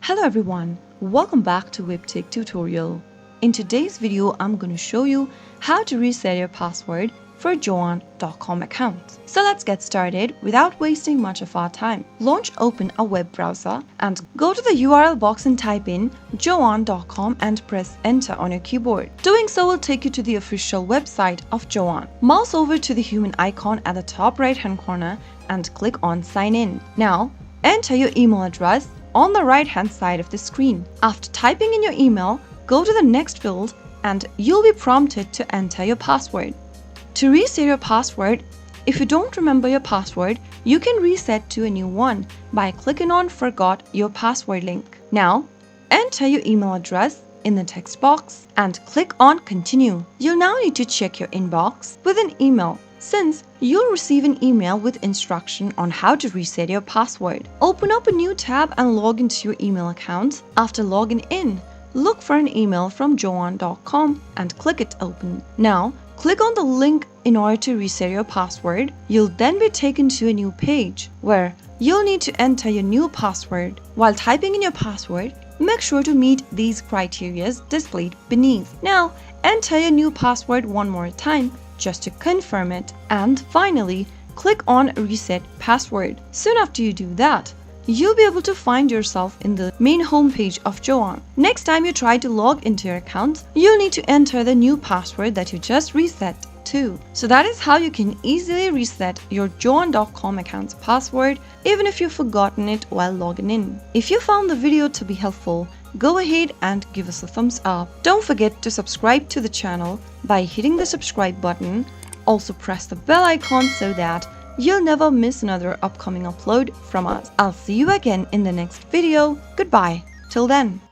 Hello everyone, welcome back to Webtech Tutorial. In today's video, I'm going to show you how to reset your password for a Joann.com account. So let's get started without wasting much of our time. Open a web browser and go to the URL box and type in Joann.com and press enter on your keyboard. Doing so will take you to the official website of Joann. Mouse over to the human icon at the top right hand corner and click on sign in. Now enter your email address on the right hand side of the screen. After typing in your email, go to the next field and you'll be prompted to enter your password. To reset your password, if you don't remember your password, you can reset to a new one by clicking on Forgot Your Password link. Now, enter your email address in the text box and click on Continue. You'll now need to check your inbox with an email, since you'll receive an email with instruction on how to reset your password. Open up a new tab and log into your email account. After logging in, look for an email from Joann.com and click it open. Now, click on the link in order to reset your password. You'll then be taken to a new page where you'll need to enter your new password. While typing in your password, make sure to meet these criteria displayed beneath. Now, enter your new password one more time just to confirm it, and finally click on Reset Password. Soon after you do that, you'll be able to find yourself in the main homepage of Joann. Next time you try to log into your account, you'll need to enter the new password that you just reset to. So that is how you can easily reset your Joann.com account's password even if you've forgotten it while logging in. If you found the video to be helpful, go ahead and give us a thumbs up. Don't forget to subscribe to the channel by hitting the subscribe button. Also press the bell icon so that you'll never miss another upcoming upload from us. I'll see you again in the next video. Goodbye. Till then.